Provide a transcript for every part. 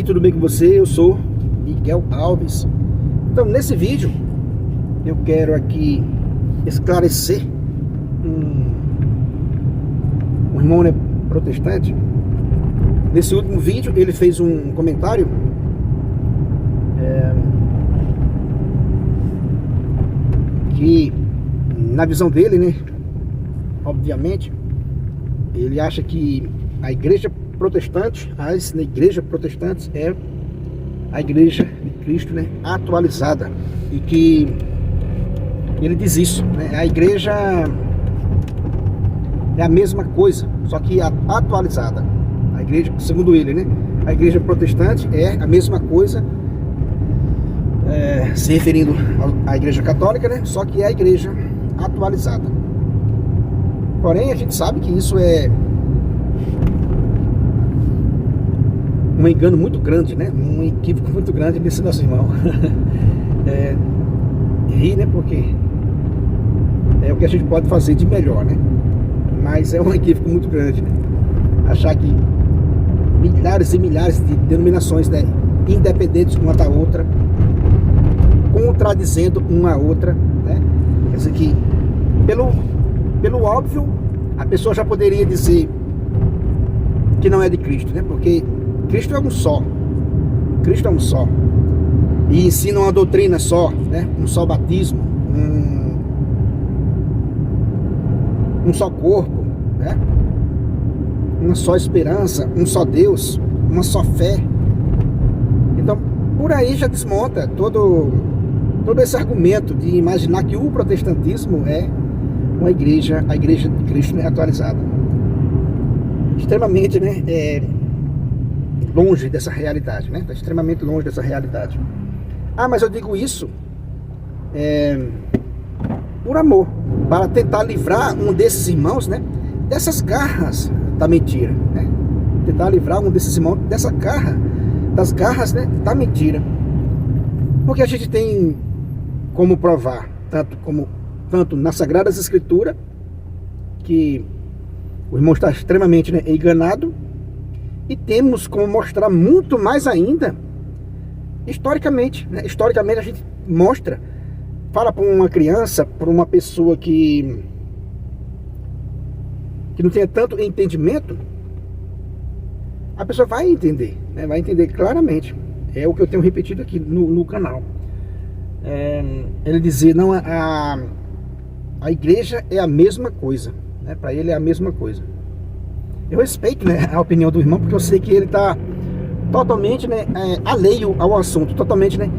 tudo bem com você? Eu sou Miguel Alves. Então, nesse vídeo, eu quero aqui esclarecer um irmão protestante. Nesse último vídeo, ele fez um comentário que, na visão dele, né, obviamente, ele acha que a igreja protestante, a igreja protestante é a igreja de Cristo, né, atualizada, e que ele diz isso, né, a igreja é a mesma coisa, só que atualizada. A igreja, segundo ele, né, a igreja protestante é a mesma coisa, se referindo à igreja católica, né, só que é a igreja atualizada. Porém, a gente sabe que isso é um engano muito grande, né? Um equívoco muito grande desse nosso irmão. Ri, né? Porque é o que a gente pode fazer de melhor, né? Mas é um equívoco muito grande, né? Achar que milhares e milhares de denominações, né, independentes uma da outra, contradizendo uma a outra, né? Quer dizer que, pelo óbvio, a pessoa já poderia dizer que não é de Cristo, né? Porque Cristo é um só. Cristo é um só. E ensina uma doutrina só, né? Um só batismo, um só corpo, né? Uma só esperança, um só Deus, uma só fé. Então, por aí já desmonta todo esse argumento de imaginar que o protestantismo é a igreja de Cristo, né, atualizada. Extremamente, né, longe dessa realidade, né? Está extremamente longe dessa realidade. Ah, mas eu digo isso por amor, para tentar livrar um desses irmãos, né, dessas garras da mentira, né? Tentar livrar um desses irmãos das garras, né, da mentira. Porque a gente tem como provar, tanto nas Sagradas Escrituras, que o irmão está extremamente, né, enganado, e temos como mostrar muito mais ainda historicamente, né? Historicamente a gente mostra, fala para uma criança, para uma pessoa que não tenha tanto entendimento, a pessoa vai entender, né? Vai entender claramente. É o que eu tenho repetido aqui no canal. Ele dizer, não, a igreja é a mesma coisa, né? Para ele é a mesma coisa. Eu respeito, né, a opinião do irmão, porque eu sei que ele está totalmente, né, alheio ao assunto, totalmente, né,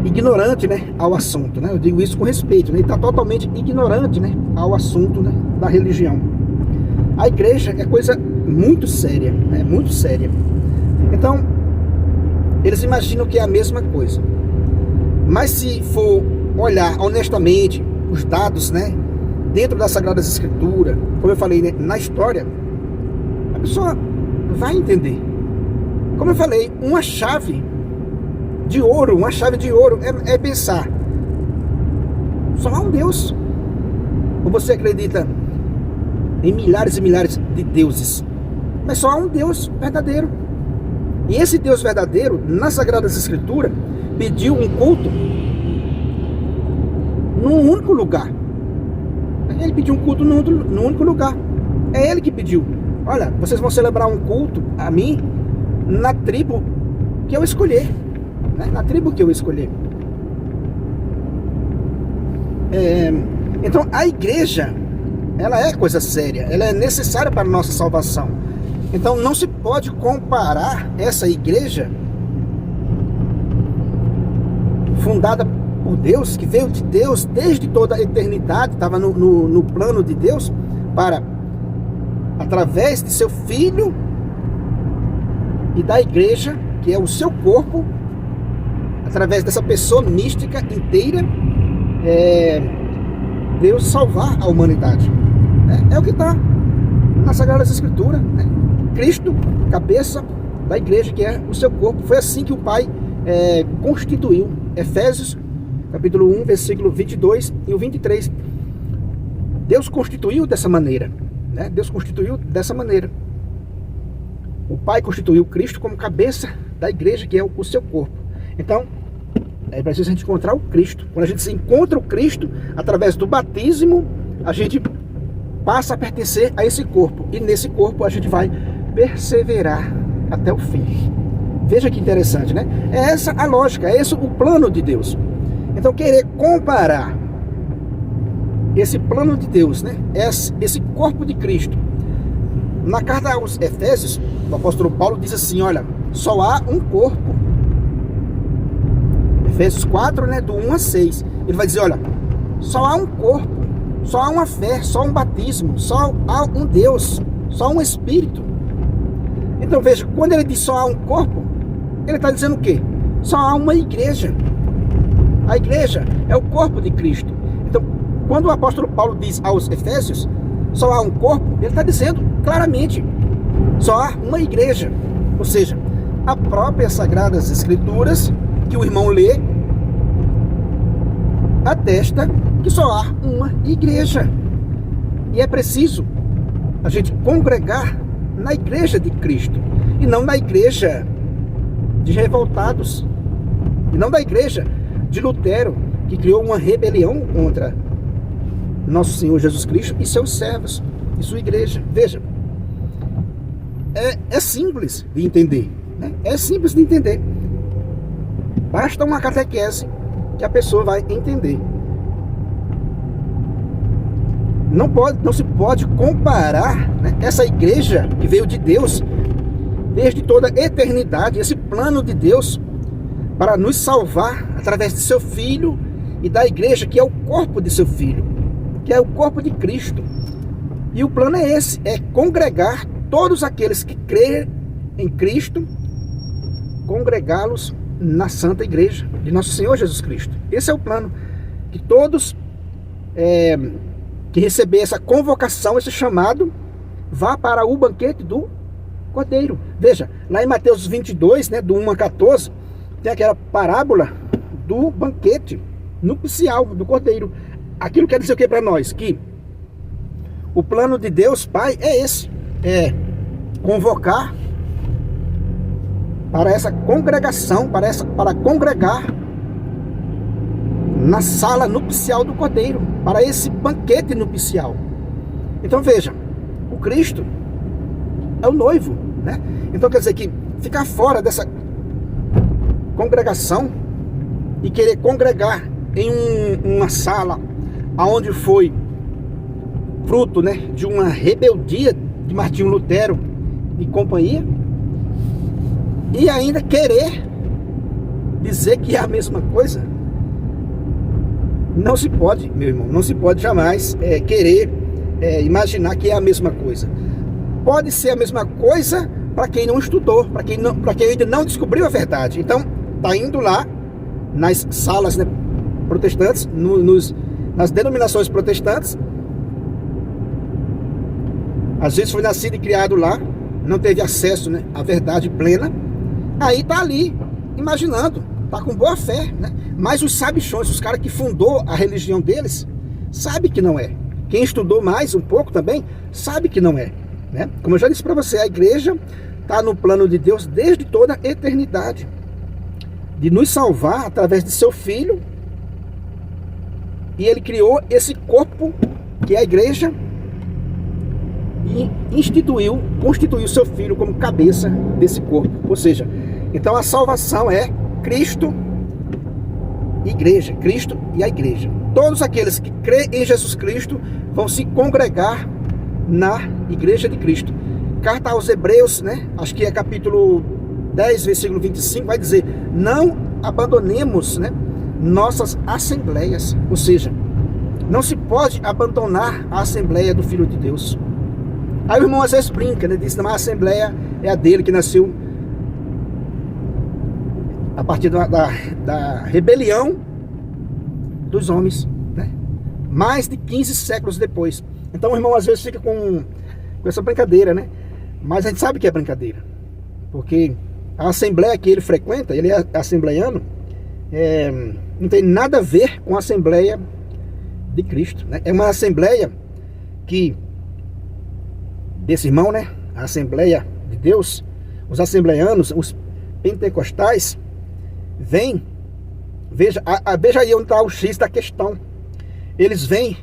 ignorante, né, ao assunto, né? Eu digo isso com respeito, né? Ele está totalmente ignorante, né, ao assunto, né, da religião. A igreja é coisa muito séria, né, muito séria. Então, eles imaginam que é a mesma coisa. Mas se for olhar honestamente os dados, né, dentro das Sagradas Escrituras, como eu falei, né, na história, a pessoa vai entender. Como eu falei, uma chave de ouro é pensar, só há um Deus. Ou você acredita em milhares e milhares de deuses, mas só há um Deus verdadeiro. E esse Deus verdadeiro, nas Sagradas Escrituras, pediu um culto num único lugar. Ele pediu um culto num único lugar. É ele que pediu. Olha, vocês vão celebrar um culto a mim na tribo que eu escolher, né? Na tribo que eu escolher. Então a igreja, ela é coisa séria, ela é necessária para a nossa salvação. Então não se pode comparar essa igreja fundada por Deus, que veio de Deus desde toda a eternidade, estava no plano de Deus, para, através de seu Filho e da igreja, que é o seu corpo, através dessa pessoa mística inteira, Deus salvar a humanidade. É o que está nas Sagradas Escrituras, né? Cristo, cabeça da igreja, que é o seu corpo. Foi assim que o Pai constituiu. Efésios, capítulo 1, versículo 22 e o 23. Deus constituiu dessa maneira, né? Deus constituiu dessa maneira. O Pai constituiu Cristo como cabeça da igreja, que é o seu corpo. Então, é preciso a gente encontrar o Cristo. Quando a gente se encontra o Cristo, através do batismo, a gente passa a pertencer a esse corpo. E nesse corpo a gente vai perseverar até o fim. Veja que interessante, né? É essa a lógica, é esse o plano de Deus. Então, querer comparar esse plano de Deus, né? Esse corpo de Cristo. Na carta aos Efésios, o apóstolo Paulo diz assim, olha, só há um corpo. Efésios 4, né, do 1 a 6. Ele vai dizer, olha, só há um corpo, só há uma fé, só um batismo, só há um Deus, só um Espírito. Então veja, quando ele diz só há um corpo, ele está dizendo o quê? Só há uma igreja. A igreja é o corpo de Cristo. Então, quando o apóstolo Paulo diz aos Efésios, só há um corpo, ele está dizendo claramente, só há uma igreja. Ou seja, a própria Sagradas Escrituras, que o irmão lê, atesta que só há uma igreja. E é preciso a gente congregar na igreja de Cristo, e não na igreja de revoltados, e não da igreja de Lutero, que criou uma rebelião contra nosso Senhor Jesus Cristo e seus servos e sua igreja. Veja, é simples de entender, né? É simples de entender. Basta uma catequese que a pessoa vai entender. Não se pode comparar, né, essa igreja que veio de Deus desde toda a eternidade, esse plano de Deus para nos salvar através de seu Filho e da igreja, que é o corpo de seu Filho, que é o corpo de Cristo. E o plano é esse, é congregar todos aqueles que creem em Cristo, congregá-los na Santa Igreja de Nosso Senhor Jesus Cristo. Esse é o plano, que todos que receber essa convocação, esse chamado, vá para o banquete do Cordeiro. Veja, lá em Mateus 22, né, do 1 a 14, tem aquela parábola do banquete nupcial do Cordeiro. Aquilo quer dizer o que para nós? Que o plano de Deus Pai é esse, é convocar para essa congregação, para congregar na sala nupcial do Cordeiro, para esse banquete nupcial. Então veja, o Cristo é o noivo, né? Então quer dizer que ficar fora dessa congregação e querer congregar em uma sala aonde foi fruto, né, de uma rebeldia de Martinho Lutero e companhia, e ainda querer dizer que é a mesma coisa, não se pode, meu irmão, não se pode jamais querer imaginar que é a mesma coisa. Pode ser a mesma coisa para quem não estudou, para quem ainda não descobriu a verdade. Então, está indo lá nas salas, né, protestantes, nas denominações protestantes, às vezes foi nascido e criado lá, não teve acesso, né, à verdade plena, aí está ali imaginando, está com boa fé, né? Mas os sabichões, os caras que fundou a religião deles, sabe que não é. Quem estudou mais um pouco também, sabe que não é, né? Como eu já disse para você, a igreja está no plano de Deus desde toda a eternidade, de nos salvar através de seu Filho, e ele criou esse corpo que é a igreja, e constituiu seu Filho como cabeça desse corpo. Ou seja, então a salvação é Cristo, igreja, Cristo e a igreja. Todos aqueles que creem em Jesus Cristo vão se congregar na igreja de Cristo. Carta aos Hebreus, né? Acho que é capítulo 10, versículo 25, vai dizer: não abandonemos, né, nossas assembleias. Ou seja, não se pode abandonar a assembleia do Filho de Deus. Aí o irmão às vezes brinca, né? Diz que a assembleia é a dele, que nasceu a partir da rebelião dos homens, né? Mais de 15 séculos depois. Então o irmão às vezes fica com essa brincadeira, né? Mas a gente sabe que é brincadeira, porque a assembleia que ele frequenta, ele é assembleiano, não tem nada a ver com a assembleia de Cristo, né? É uma assembleia que, desse irmão, né? A assembleia de Deus, os assembleianos, os pentecostais, vêm, veja aí onde está o X da questão. Eles vêm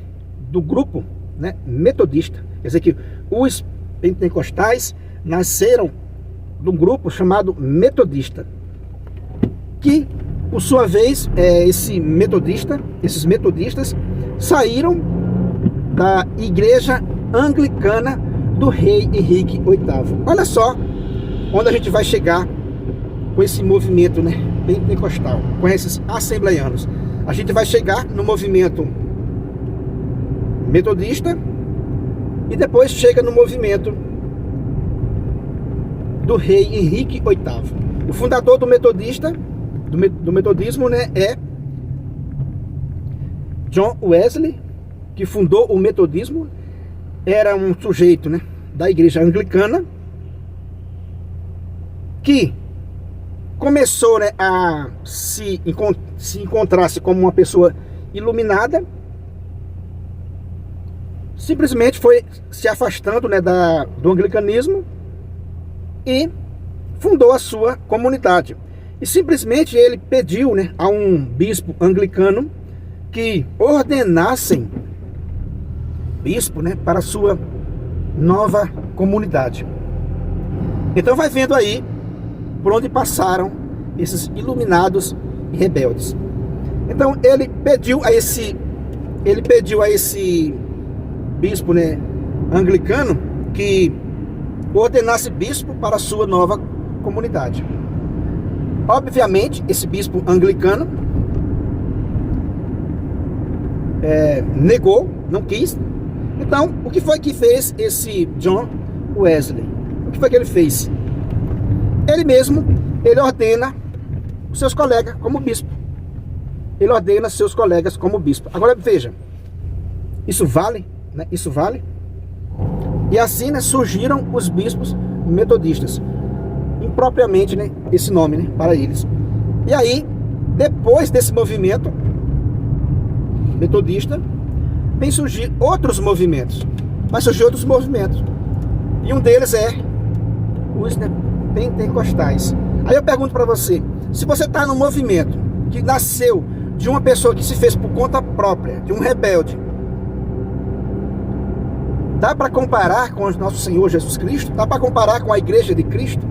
do grupo, né, metodista. Quer dizer que os pentecostais nasceram de um grupo chamado metodista, que, por sua vez, esses metodistas saíram da igreja anglicana do rei Henrique VIII. Olha só onde a gente vai chegar com esse movimento, né, pentecostal, com esses assembleianos. A gente vai chegar no movimento metodista e depois chega no movimento do rei Henrique VIII. O fundador do metodismo, né, é John Wesley, que fundou o metodismo. Era um sujeito, né, da igreja anglicana, que começou, né, a se encontrar-se como uma pessoa iluminada, simplesmente foi se afastando, né, do anglicanismo e fundou a sua comunidade. E simplesmente ele pediu, né, a um bispo anglicano que ordenassem bispo, né, para a sua nova comunidade. Então vai vendo aí por onde passaram esses iluminados e rebeldes. Então ele pediu a esse bispo, né, anglicano, que ordenasse bispo para a sua nova comunidade. Obviamente esse bispo anglicano negou, não quis. Então, o que foi que fez esse John Wesley? O que foi que ele fez? Ele ordena os seus colegas como bispo. Ele ordena seus colegas como bispo. Agora veja, isso vale, né? Isso vale. E assim, né, surgiram os bispos metodistas, impropriamente, né, esse nome, né, para eles. E aí, depois desse movimento metodista, vem surgir outros movimentos. Vai surgir outros movimentos. E um deles é os, né, pentecostais. Aí eu pergunto para você, se você está num movimento que nasceu de uma pessoa que se fez por conta própria, de um rebelde, dá para comparar com o nosso Senhor Jesus Cristo? Dá para comparar com a igreja de Cristo?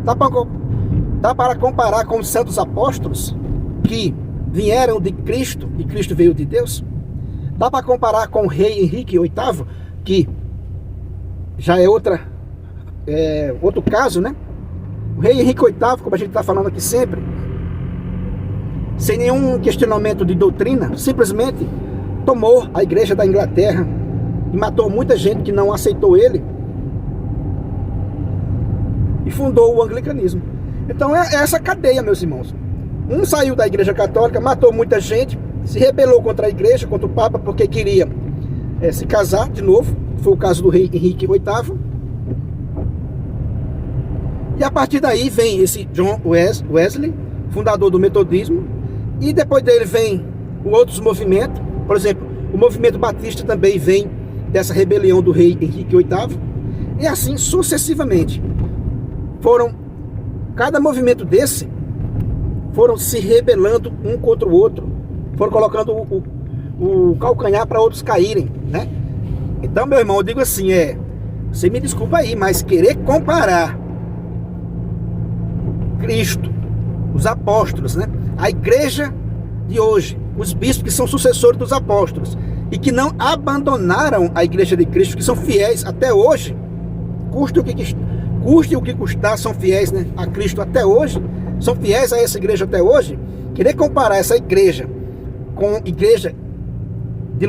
Dá para comparar com os santos apóstolos que vieram de Cristo e Cristo veio de Deus? Dá para comparar com o rei Henrique VIII, que já é outro caso, né? O rei Henrique VIII, como a gente está falando aqui sempre, sem nenhum questionamento de doutrina, simplesmente tomou a igreja da Inglaterra e matou muita gente que não aceitou ele e fundou o anglicanismo. Então é essa cadeia, meus irmãos. Um saiu da igreja católica, matou muita gente, se rebelou contra a igreja, contra o Papa, porque queria se casar de novo. Foi o caso do rei Henrique VIII. E a partir daí vem esse John Wesley, fundador do metodismo. E depois dele vem outros movimentos. Por exemplo, o movimento batista também vem dessa rebelião do rei Henrique VIII. E assim sucessivamente. Cada movimento desse foram se rebelando um contra o outro. Foram colocando o calcanhar para outros caírem, né? Então, meu irmão, eu digo assim, você me desculpa aí, mas querer comparar Cristo, os apóstolos, né, a igreja de hoje, os bispos que são sucessores dos apóstolos e que não abandonaram a igreja de Cristo, que são fiéis até hoje, custe o que custar, são fiéis, né, a Cristo até hoje, são fiéis a essa igreja até hoje. Querer comparar essa igreja com igreja de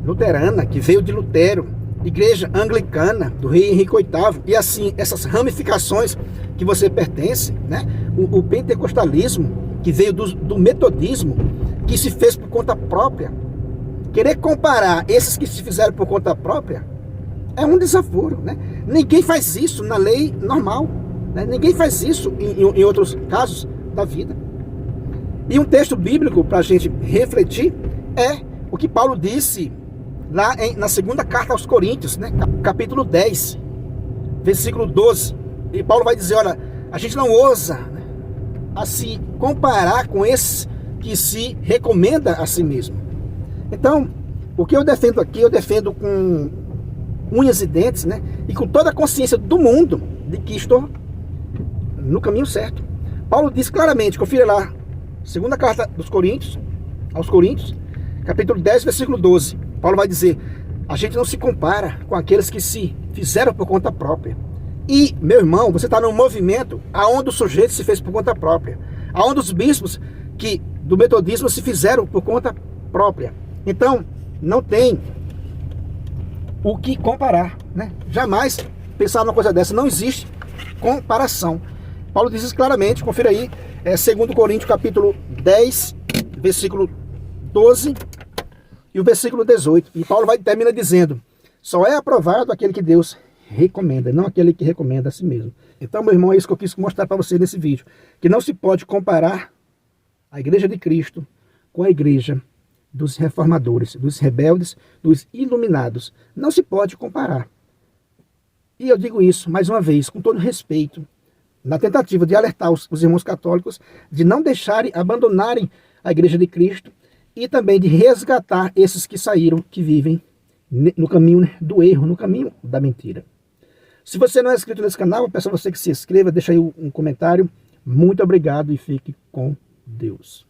luterana, que veio de Lutero, igreja anglicana do rei Henrique VIII, e assim essas ramificações que você pertence, né? O pentecostalismo, que veio do metodismo, que se fez por conta própria. Querer comparar esses que se fizeram por conta própria é um desaforo, né? Ninguém faz isso na lei normal, né? Ninguém faz isso em outros casos da vida. E um texto bíblico para a gente refletir é o que Paulo disse lá na segunda carta aos Coríntios, né? Capítulo 10, versículo 12. E Paulo vai dizer, olha, A gente não ousa, né, a se comparar com esse que se recomenda a si mesmo. Então, o que eu defendo aqui, eu defendo com unhas e dentes, né, e com toda a consciência do mundo de que estou no caminho certo. Paulo diz claramente, confira lá, segunda carta aos Coríntios, capítulo 10, versículo 12. Paulo vai dizer: a gente não se compara com aqueles que se fizeram por conta própria. E, meu irmão, você está num movimento aonde o sujeito se fez por conta própria, aonde os bispos do metodismo se fizeram por conta própria. Então, não tem o que comparar, né? Jamais pensar numa coisa dessa, não existe comparação. Paulo diz isso claramente, confira aí, 2 Coríntios capítulo 10, versículo 12 e o versículo 18. E Paulo termina dizendo: só é aprovado aquele que Deus recomenda, não aquele que recomenda a si mesmo. Então, meu irmão, é isso que eu quis mostrar para você nesse vídeo, que não se pode comparar a igreja de Cristo com a igreja dos reformadores, dos rebeldes, dos iluminados. Não se pode comparar. E eu digo isso, mais uma vez, com todo respeito, na tentativa de alertar os irmãos católicos de não deixarem, abandonarem a igreja de Cristo e também de resgatar esses que saíram, que vivem no caminho do erro, no caminho da mentira. Se você não é inscrito nesse canal, eu peço a você que se inscreva, deixa aí um comentário. Muito obrigado e fique com Deus.